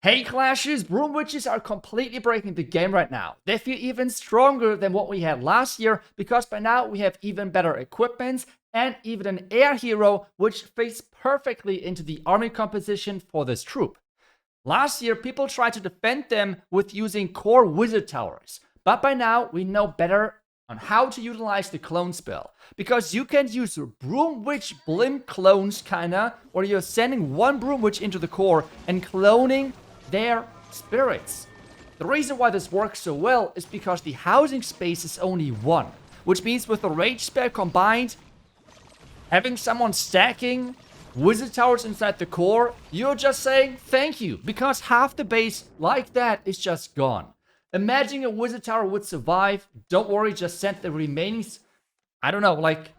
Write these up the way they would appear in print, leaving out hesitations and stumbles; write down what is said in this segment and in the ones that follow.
Hey Clashes, Broom Witches are completely breaking the game right now. They feel even stronger than what we had last year because by now we have even better equipment and even an air hero which fits perfectly into the army composition for this troop. Last year people tried to defend them with using core wizard towers, but by now we know better on how to utilize the clone spell. Because you can use Broom Witch Blimp clones kinda, or you're sending one Broom Witch into the core and cloning their spirits. The reason why this works so well is because the housing space is only one, which means with the rage spell combined, having someone stacking wizard towers inside the core, you're just saying thank you, because half the base like that is just gone. Imagine a wizard tower would survive. Don't worry, just send the remaining, I don't know, like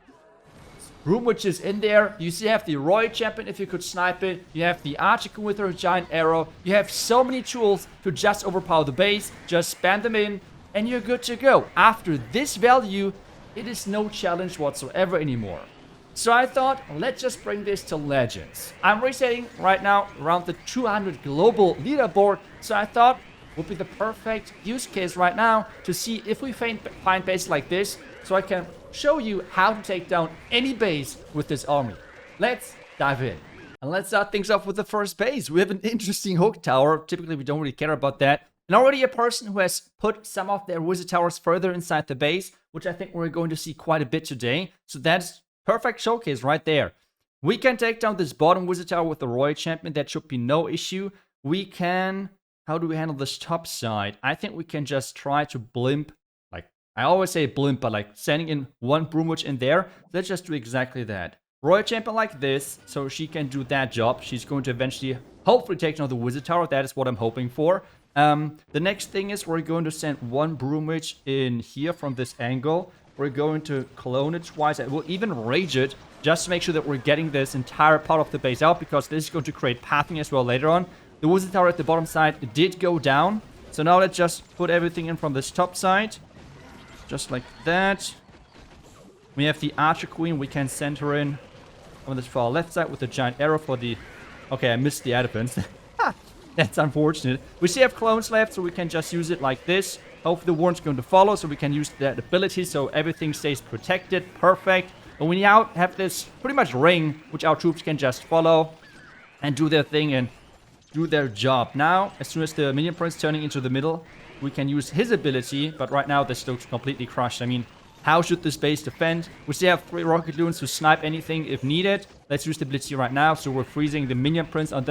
Broom Witches in there. You see, you have the Royal Champion if you could snipe it. You have the Archer with her giant arrow. You have so many tools to just overpower the base. Just spam them in, and you're good to go. After this value, it is no challenge whatsoever anymore. So I thought, let's just bring this to Legends. I'm resetting right now around the 200 global leaderboard. So I thought would be the perfect use case right now to see if we find bases like this, so I can show you how to take down any base with this army. Let's dive in. And let's start things off with the first base. We have an interesting hook tower. Typically, we don't really care about that. And already a person who has put some of their wizard towers further inside the base, which I think we're going to see quite a bit today. So that's perfect showcase right there. We can take down this bottom wizard tower with the Royal Champion. That should be no issue. We can... How do we handle this top side? I think we can just try to blimp. Like, I always say blimp, but like sending in one Broom Witch in there. Let's just do exactly that. Royal Champion like this, so she can do that job. She's going to eventually, hopefully, take down the Wizard Tower. That is what I'm hoping for. The next thing is we're going to send one Broom Witch in here from this angle. We're going to clone it twice. We'll even rage it just to make sure that we're getting this entire part of the base out, because this is going to create pathing as well later on. The Wizard Tower at the bottom side did go down. So now let's just put everything in from this top side. Just like that. We have the Archer Queen. We can send her in on this far left side with the giant arrow for the... Okay, I missed the defense. That's unfortunate. We still have clones left, so we can just use it like this. Hopefully the warden's going to follow, so we can use that ability so everything stays protected. Perfect. But we now have this pretty much ring, which our troops can just follow and do their thing and do their job. Now, as soon as the minion prince turning into the middle, we can use his ability, but right now this looks completely crushed. I mean, how should this base defend? We still have 3 rocket loons to snipe anything if needed. Let's use the ability right now, so we're freezing the minion prince on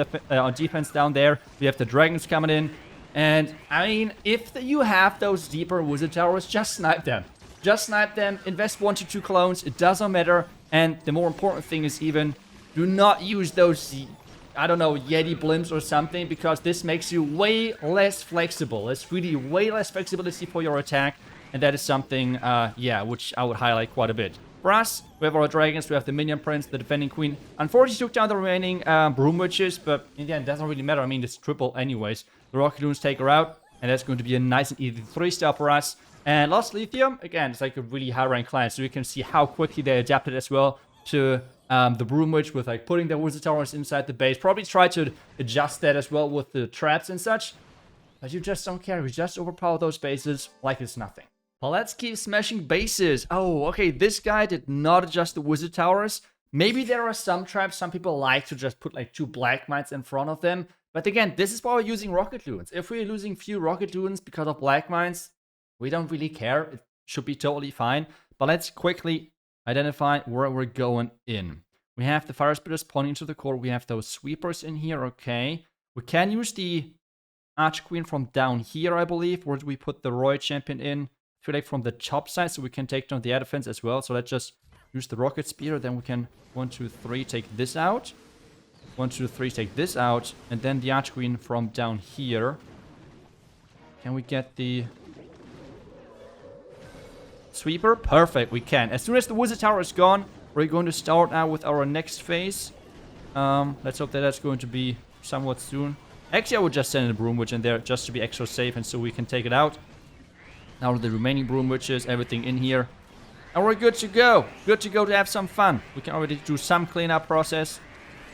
defense down there. We have the dragons coming in, and I mean, if you have those deeper wizard towers, just snipe them. Just snipe them, invest 1 to 2 clones, it doesn't matter, and the more important thing is even, do not use those... I don't know, Yeti blimps or something, because this makes you way less flexible. It's really way less flexibility for your attack, and that is something, yeah, which I would highlight quite a bit. For us, we have our dragons, we have the minion prince, the defending queen. Unfortunately, took down the remaining Broom Witches, but in the end, it doesn't really matter. I mean, it's triple anyways. The rocket loons take her out, and that's going to be a nice and easy 3-star for us. And Lost Lithium, again, it's like a really high-rank client, so you can see how quickly they adapted as well to... the Broom Witch with like putting their wizard towers inside the base. Probably try to adjust that as well with the traps and such. But you just don't care. You just overpower those bases like it's nothing. Well, let's keep smashing bases. Oh, okay. This guy did not adjust the wizard towers. Maybe there are some traps. Some people like to just put like 2 black mines in front of them. But again, this is why we're using rocket loons. If we're losing few rocket loons because of black mines, we don't really care. It should be totally fine. But let's quickly identify where we're going in. We have the fire spitters pointing to the core. We have those sweepers in here. Okay. We can use the Archer Queen from down here, I believe. Where do we put the Royal Champion in? I feel like from the top side, so we can take down the air defense as well. So let's just use the rocket speeder. Then we can 1, 2, 3 take this out. 1, 2, 3 take this out. And then the Archer Queen from down here. Can we get the... sweeper? Perfect, we can. As soon as the wizard tower is gone, we're going to start now with our next phase. Let's hope that that's going to be somewhat soon. Actually, I would just send a Broom Witch in there just to be extra safe and so we can take it out. Now the remaining Broom Witches, everything in here. And we're good to go. Good to go to have some fun. We can already do some cleanup process.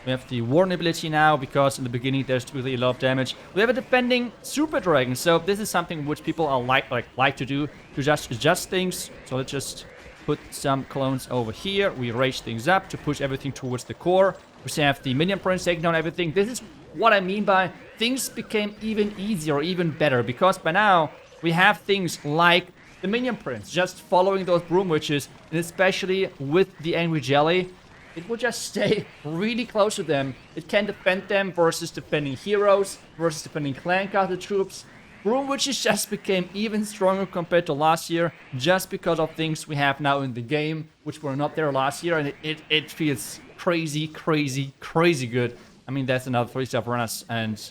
We have the Warden ability now, because in the beginning there's typically a lot of damage. We have a defending Super Dragon, so this is something which people are like to do, to just adjust things. So let's just put some clones over here. We raise things up to push everything towards the core. We have the Minion Prince taking down everything. This is what I mean by things became even easier, even better, because by now we have things like the Minion Prince just following those Broom Witches, and especially with the Angry Jelly, it will just stay really close to them. It can defend them versus defending heroes, versus defending clan castle troops. Broom Witches just became even stronger compared to last year, just because of things we have now in the game, which were not there last year, and it feels crazy, crazy, crazy good. I mean, that's another 3-star for us, and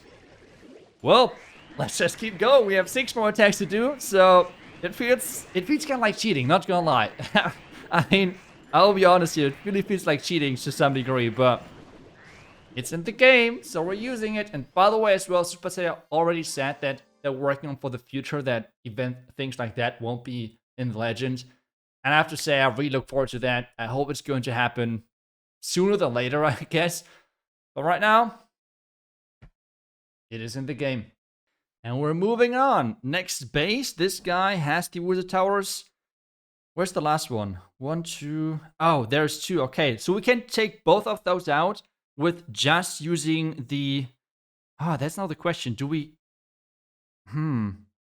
well, let's just keep going. We have 6 more attacks to do, so it feels kind of like cheating, not gonna lie. I mean, I'll be honest here, it really feels like cheating to some degree, but it's in the game, so we're using it. And by the way, as well, Supercell already said that they're working on for the future that things like that won't be in Legend. And I have to say, I really look forward to that. I hope it's going to happen sooner than later, I guess. But right now, it is in the game. And we're moving on. Next base, this guy has the Wizard Towers. Where's the last one? 1, 2... Oh, there's 2. Okay, so we can take both of those out with just using the... that's not the question. Do we...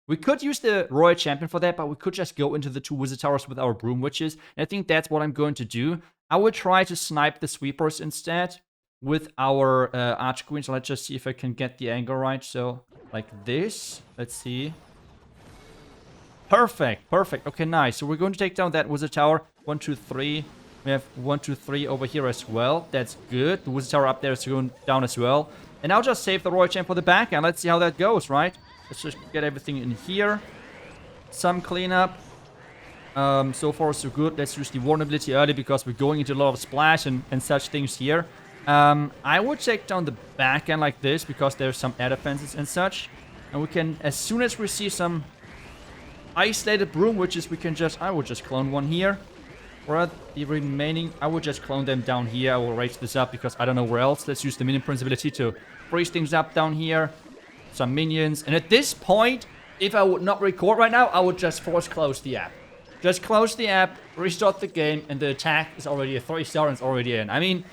We could use the Royal Champion for that, but we could just go into the 2 Wizard Towers with our Broom Witches. And I think that's what I'm going to do. I will try to snipe the Sweepers instead with our Archqueen. So let's just see if I can get the angle right. So, like this. Let's see. Perfect, perfect. Okay, nice. So we're going to take down that Wizard Tower. 1, 2, 3. We have 1, 2, 3 over here as well. That's good. The Wizard Tower up there is going down as well. And I'll just save the Royal Champ for the back, and let's see how that goes, right? Let's just get everything in here. Some cleanup. So far, so good. Let's use the vulnerability early because we're going into a lot of splash and such things here. I would take down the back end like this because there's some air defenses and such. And we can, as soon as we see some isolated Broom Witches, we can just... I will just clone one here. For the remaining, I will just clone them down here. I will raise this up because I don't know where else. Let's use the Minion Prince ability to freeze things up down here. Some minions. And at this point, if I would not record right now, I would just force close the app. Just close the app, restart the game, and the attack is already a 3-star and it's already in. I mean,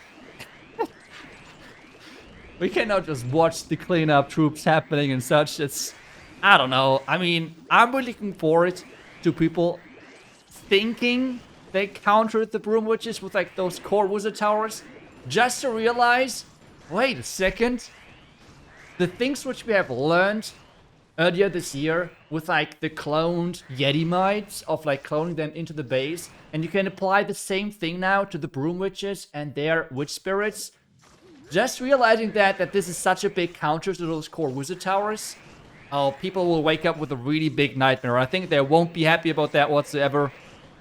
we cannot just watch the cleanup troops happening and such. It's... I don't know. I mean, I'm really looking forward to people thinking they countered the Broom Witches with like those core Wizard Towers, just to realize, wait a second, the things which we have learned earlier this year with like the cloned Yeti Mites of like cloning them into the base, and you can apply the same thing now to the Broom Witches and their Witch Spirits. Just realizing that this is such a big counter to those core Wizard Towers. Oh, people will wake up with a really big nightmare. I think they won't be happy about that whatsoever.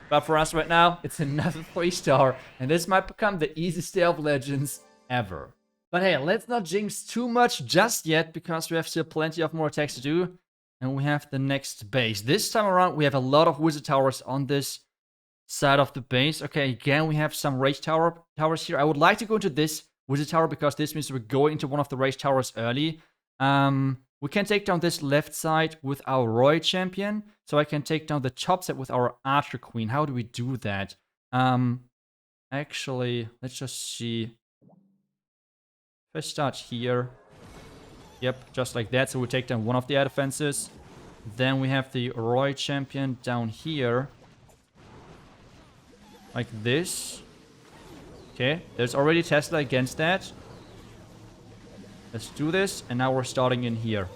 But for us right now, it's another 3-star. And this might become the easiest day of Legends ever. But hey, let's not jinx too much just yet, because we have still plenty of more attacks to do. And we have the next base. This time around, we have a lot of Wizard Towers on this side of the base. Okay, again, we have some Rage Towers here. I would like to go into this Wizard Tower, because this means we're going into one of the Rage Towers early. We can take down this left side with our Royal Champion. So I can take down the top side with our Archer Queen. How do we do that? Actually, let's just see. If I start here. Yep, just like that. So we take down one of the air defenses. Then we have the Royal Champion down here. Like this. Okay, there's already Tesla against that. Let's do this, and now we're starting in here.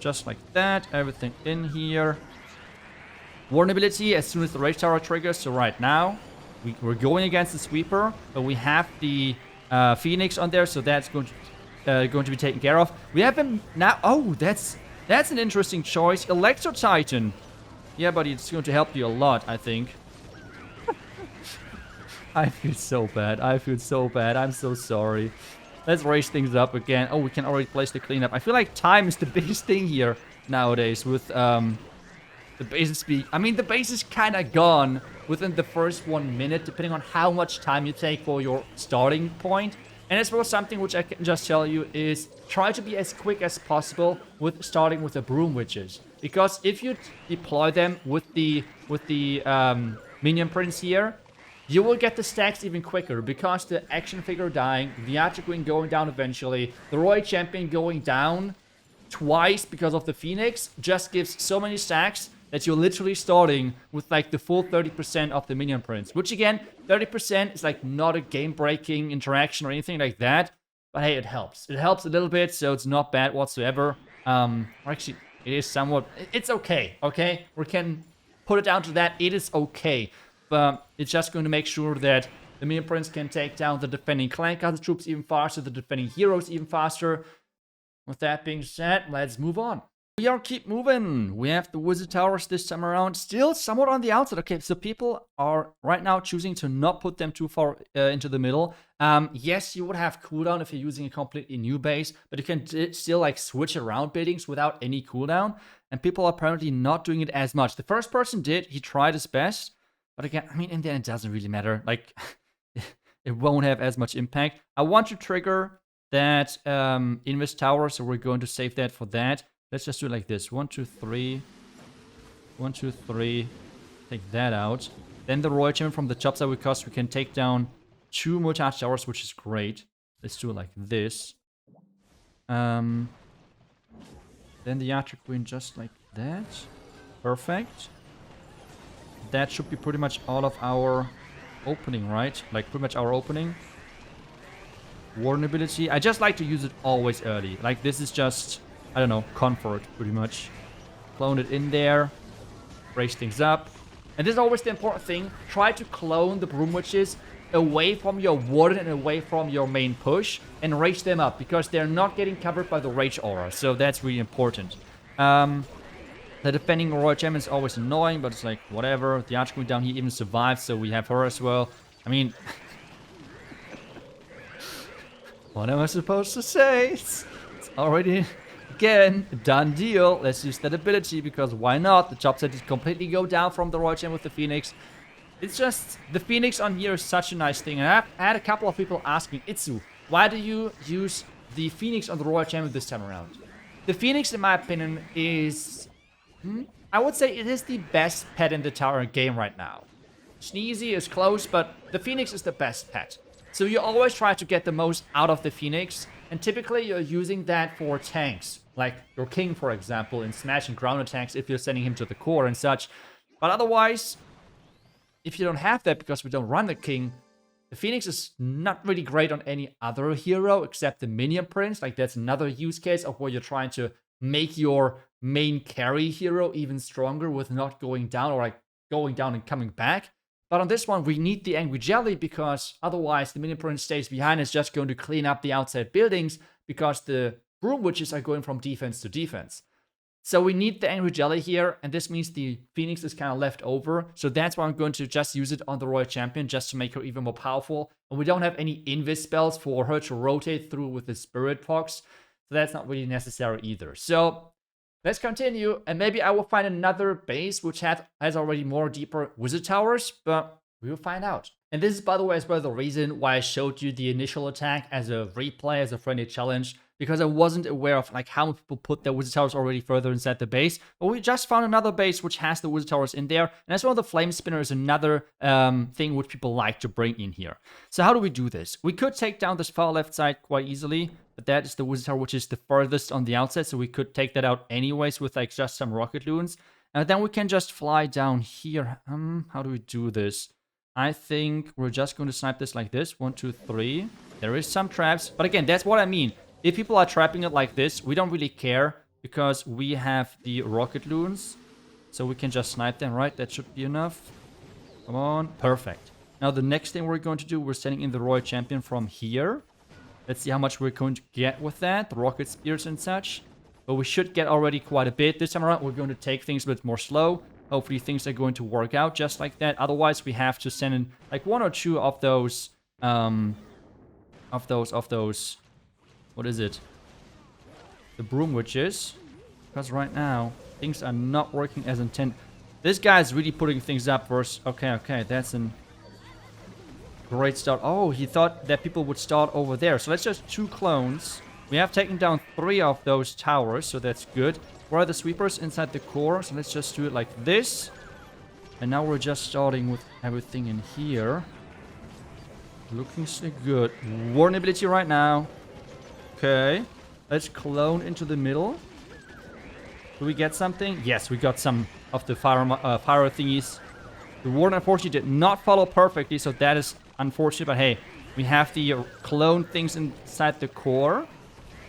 Just like that, everything in here. Vulnerability as soon as the Rage Tower triggers. So right now, we're going against the Sweeper, but we have the Phoenix on there, so that's going to be taken care of. We have him now. Oh, that's an interesting choice. Electro Titan. Yeah, but it's going to help you a lot, I think. I feel so bad. I feel so bad. I'm so sorry. Let's raise things up again. Oh, we can already place the cleanup. I feel like time is the biggest thing here nowadays with the base speed. I mean, the base is kind of gone within the first 1 minute, depending on how much time you take for your starting point. And as well, something which I can just tell you is try to be as quick as possible with starting with the Broom Witches. Because if you deploy them with the minion prince here, you will get the stacks even quicker because the action figure dying, the Archer Queen going down eventually, the Royal Champion going down twice because of the Phoenix just gives so many stacks that you're literally starting with like the full 30% of the minion prince. Which again, 30% is like not a game-breaking interaction or anything like that. But hey, it helps. It helps a little bit, so it's not bad whatsoever. Or actually, it is somewhat... It's okay, okay? We can put it down to that. It is okay. But it's just going to make sure that the minion prince can take down the defending clan castle troops even faster, the defending heroes even faster. With that being said, let's move on. We are keep moving. We have the wizard towers this time around, still somewhat on the outside. Okay, so people are right now choosing to not put them too far into the middle. Yes, you would have cooldown if you're using a completely new base, but you can still like switch around buildings without any cooldown. And people are apparently not doing it as much. The first person did. He tried his best. But again, I mean, in the end, it doesn't really matter. Like, it won't have as much impact. I want to trigger that Invis Tower, so we're going to save that for that. Let's just do it like this. 1, 2, 3. 1, 2, 3. Take that out. Then the Royal Champion from the top side, because we can take down 2 multi-arch towers, which is great. Let's do it like this. Then the Archer Queen just like that. Perfect. That should be pretty much all of our opening, right? Like, pretty much our opening. Warden ability. I just like to use it always early. Like, this is just, I don't know, comfort, pretty much. Clone it in there. Raise things up. And this is always the important thing. Try to clone the Broom Witches away from your Warden and away from your main push. And raise them up, because they're not getting covered by the Rage Aura. So that's really important. The defending Royal Champion is always annoying, but it's like, whatever. The Archer Queen down here even survived, so we have her as well. I mean... what am I supposed to say? It's already, again, a done deal. Let's use that ability, because why not? The top set is completely go down from the Royal Champion with the Phoenix. It's just, the Phoenix on here is such a nice thing. And I had a couple of people asking, iTzu, why do you use the Phoenix on the Royal Champion this time around? The Phoenix, in my opinion, is... I would say it is the best pet in the tower game right now. Sneezy is close, but the Phoenix is the best pet. So you always try to get the most out of the Phoenix, and typically you're using that for tanks. Like your King, for example, in Smash and ground attacks if you're sending him to the core and such. But otherwise, if you don't have that because we don't run the King, the Phoenix is not really great on any other hero except the Minion Prince. Like, that's another use case of where you're trying to make your main carry hero even stronger with not going down, or like going down and coming back. But on this one, we need the Angry Jelly, because otherwise the Minion Prince stays behind and is just going to clean up the outside buildings, because the Broom Witches are going from defense to defense. So we need the Angry Jelly here, and this means the Phoenix is kind of left over. So that's why I'm going to just use it on the Royal Champion, just to make her even more powerful. And we don't have any Invis spells for her to rotate through with the Spirit Pox. So that's not really necessary either. So let's continue, and maybe I will find another base which has already more deeper wizard towers, but we will find out. And this is, by the way, as well the reason why I showed you the initial attack as a replay, as a friendly challenge, because I wasn't aware of like how many people put their wizard towers already further inside the base. But we just found another base which has the wizard towers in there, and as well the flame spinner is another thing which people like to bring in here. So how do we do this? We could take down this far left side quite easily, but that is the wizard tower which is the furthest on the outside, so we could take that out anyways with like just some rocket loons. And then we can just fly down here. How do we do this? I think we're just going to snipe this like this. 1, 2, 3. There is some traps, but again, that's what I mean. If people are trapping it like this, we don't really care, because we have the rocket loons. So we can just snipe them, right? That should be enough. Come on. Perfect. Now the next thing we're going to do, we're sending in the Royal Champion from here. Let's see how much we're going to get with that. The rocket spears and such. But we should get already quite a bit. This time around, we're going to take things a bit more slow. Hopefully things are going to work out just like that. Otherwise, we have to send in like 1 or 2 of those... What is it? The Broom Witches. Because right now, things are not working as intended. This guy is really putting things up first. Okay, that's an... Great start. Oh, he thought that people would start over there. So let's just 2 clones. We have taken down 3 of those towers, so that's good. Where are the sweepers? Inside the core. So let's just do it like this. And now we're just starting with everything in here. Looking so good. Warden ability right now. Okay. Let's clone into the middle. Do we get something? Yes, we got some of the fire thingies. The warden unfortunately did not follow perfectly, so that is unfortunate. But hey, we have the clone things inside the core.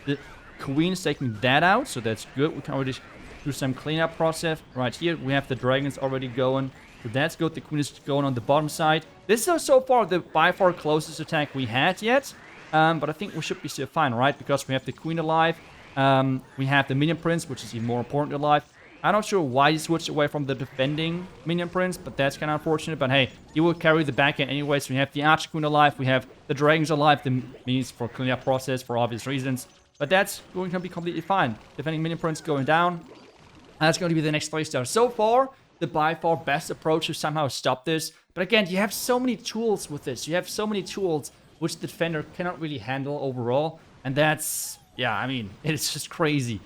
The queen is taking that out, so that's good. We can already do some cleanup process. Right here, we have the dragons already going. So that's good. The queen is going on the bottom side. This is so far the by far closest attack we had yet. But I think we should be still fine, right? Because we have the queen alive. We have the minion prince, which is even more important alive. I'm not sure why he switched away from the defending minion prince, but that's kind of unfortunate. But hey, he will carry the back end anyway. So we have the archer queen alive. We have the dragons alive. The means for cleanup process for obvious reasons. But that's going to be completely fine. Defending minion prince going down. That's going to be the next 3-star. So far, the by far best approach to somehow stop this. But again, you have so many tools with this. You have so many tools which the defender cannot really handle overall. And that's, yeah, I mean, it's just crazy.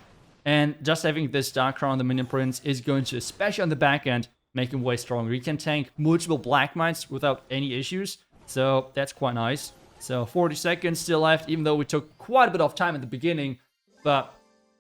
And just having this Dark Crown on the Minion Prince is going to, especially on the back end, make him way stronger. He can tank multiple Black Mines without any issues. So that's quite nice. So 40 seconds still left, even though we took quite a bit of time at the beginning. But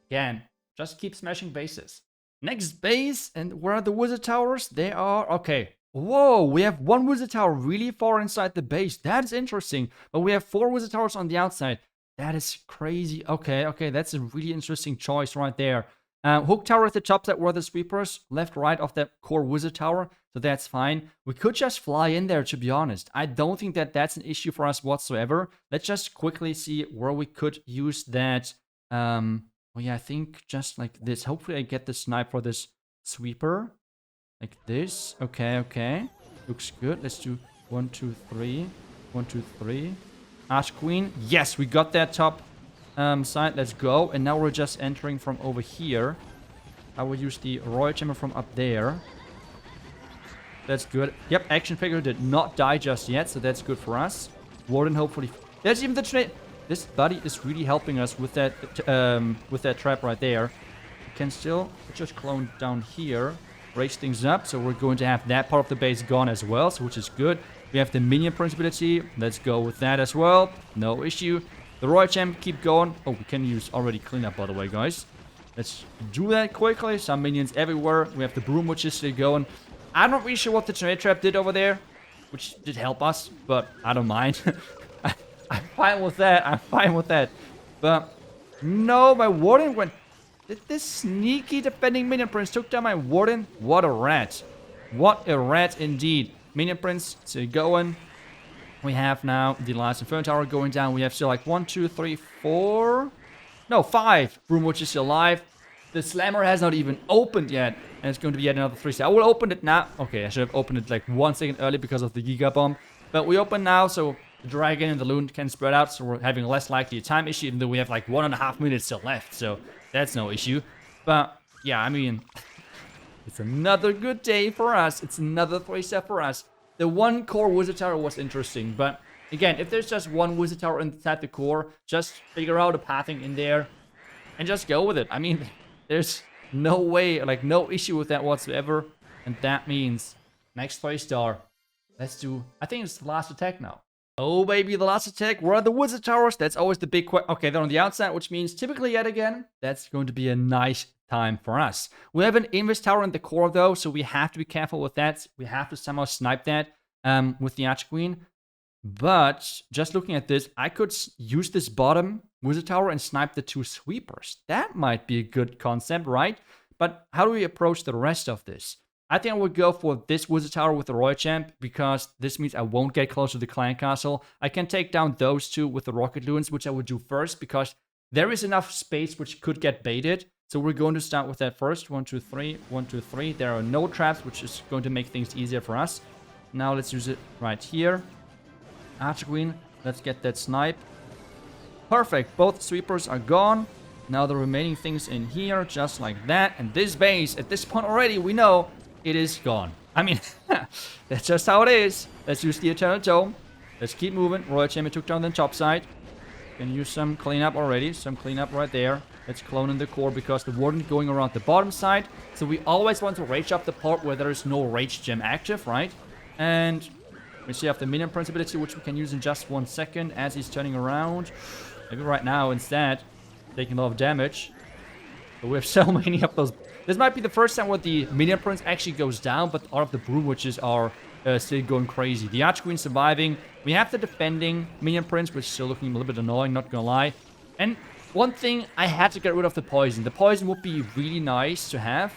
again, just keep smashing bases. Next base, and where are the wizard towers? They are, okay. Whoa, we have 1 wizard tower really far inside the base. That is interesting. But we have 4 wizard towers on the outside. That is crazy. Okay, that's a really interesting choice right there. Hook tower at the top, that were the sweepers. Left, right of that core wizard tower. So that's fine. We could just fly in there, to be honest. I don't think that that's an issue for us whatsoever. Let's just quickly see where we could use that. Well, yeah, I think just like this. Hopefully I get the snipe for this sweeper. Like this. Okay. Looks good. Let's do 1, 2, 3. 1, 2, 3. Arch Queen. Yes, we got that top side. Let's go. And now we're just entering from over here. I will use the Royal Chamber from up there. That's good. Yep, action figure did not die just yet, so that's good for us. Warden, hopefully. There's even the trade. This buddy is really helping us with that trap right there. We can still just clone down here, raise things up. So we're going to have that part of the base gone as well, so which is good. We have the minion prince ability. Let's go with that as well. No issue. The Royal Champ, keep going. Oh, we can use already cleanup, by the way, guys. Let's do that quickly. Some minions everywhere. We have the Broom, which is still going. I'm not really sure what the tornado trap did over there, which did help us, but I don't mind. I'm fine with that. But no, my Warden went... Did this sneaky defending Minion Prince took down my Warden? What a rat. What a rat indeed. Minion Prince still going. We have now the last Inferno Tower going down. We have still like 1, 2, 3, 4... No, 5. Broom, which is still alive. The Slammer has not even opened yet. And it's going to be yet another 3-star. I will open it now. Okay, I should have opened it like 1 second early because of the Giga Bomb. But we open now, so the Dragon and the Loon can spread out. So we're having less likely a time issue, even though we have like 1.5 minutes still left. So that's no issue. But yeah, I mean, it's another good day for us. It's another 3-star for us. The one core Wizard Tower was interesting. But again, if there's just one Wizard Tower inside the core, just figure out a pathing in there and just go with it. I mean, there's no way, like no issue with that whatsoever. And that means next 3-star. Let's do, I think it's the last attack now. Oh baby, the last attack. Where are the Wizard Towers? That's always the big question. Okay, they're on the outside, which means typically yet again, that's going to be a nice time for us. We have an Invis Tower in the core though, so we have to be careful with that. We have to somehow snipe that with the Archqueen. But just looking at this, I could use this bottom Wizard Tower and snipe the 2 sweepers. That might be a good concept, right? But how do we approach the rest of this? I think I would go for this Wizard Tower with the Royal Champ, because this means I won't get close to the Clan Castle. I can take down those 2 with the Rocket Loons, which I would do first, because there is enough space which could get baited. So we're going to start with that first. 1, 2, 3. 1, 2, 3. There are no traps, which is going to make things easier for us. Now let's use it right here. Archer Queen, let's get that snipe. Perfect, both sweepers are gone. Now the remaining things in here, just like that. And this base, at this point already, we know it is gone. I mean, that's just how it is. Let's use the Eternal Dome. Let's keep moving. Royal Champion took down the top side. Can use some cleanup already. Some cleanup right there. Let's clone in the core because the Warden going around the bottom side. So we always want to rage up the part where there is no rage gem active, right? And we see have the minion prince ability, which we can use in just 1 second as he's turning around. Maybe right now instead, taking a lot of damage. But we have so many of those. This might be the first time where the minion prince actually goes down, but all of the broom witches are still going crazy. The Archqueen surviving. We have the defending minion prince, which is still looking a little bit annoying, not gonna lie. And one thing, I had to get rid of the poison. The poison would be really nice to have.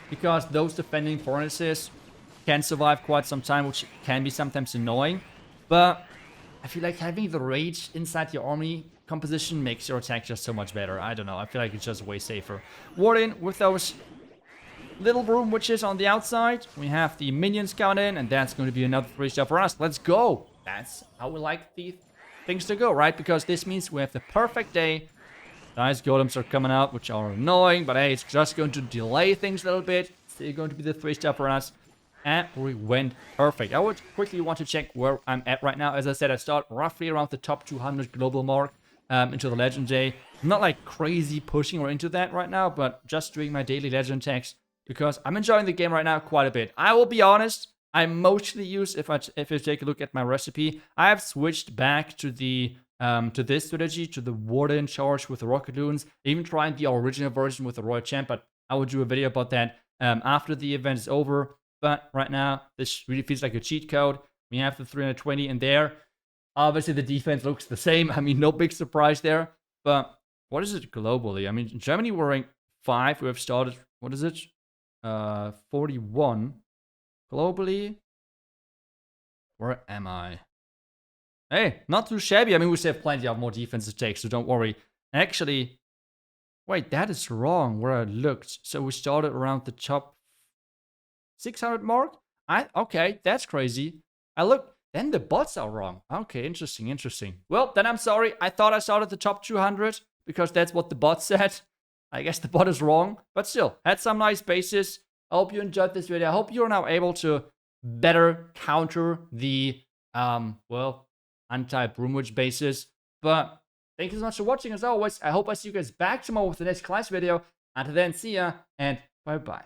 Because those defending furnaces can survive quite some time, which can be sometimes annoying. But I feel like having the rage inside your army composition makes your attack just so much better. I don't know. I feel like it's just way safer. Warden with those little broom witches on the outside. We have the minions coming in, and that's going to be another 3-star for us. Let's go. That's how we like the things to go, right? Because this means we have the perfect day. Nice golems are coming out, which are annoying, but hey, it's just going to delay things a little bit. Still going to be the 3-star for us. And we went perfect. I would quickly want to check where I'm at right now. As I said, I start roughly around the top 200 global mark into the Legend Day. I'm not like crazy pushing or into that right now, but just doing my daily Legend attacks because I'm enjoying the game right now quite a bit. I will be honest, I mostly use, if you take a look at my recipe, I have switched back to the to this strategy, to the Warden charge with the Rocket Loons, even trying the original version with the Royal Champ, but I will do a video about that after the event is over. But right now, this really feels like a cheat code. We have the 320 in there. Obviously, the defense looks the same. I mean, no big surprise there. But what is it globally? I mean, in Germany, we're rank 5. We have started, what is it? 41. Globally, where am I? Hey, not too shabby. I mean, we still have plenty of more defense to take, so don't worry. Actually, wait, that is wrong where I looked. So we started around the top 600 mark? Okay, that's crazy. I look, then the bots are wrong. Okay, interesting, interesting. Well, then I'm sorry. I thought I started the top 200 because that's what the bot said. I guess the bot is wrong, but still, had some nice bases. I hope you enjoyed this video. I hope you're now able to better counter the, well, anti-Broom Witch bases. But thank you so much for watching as always. I hope I see you guys back tomorrow with the next class video. Until then, see ya and bye-bye.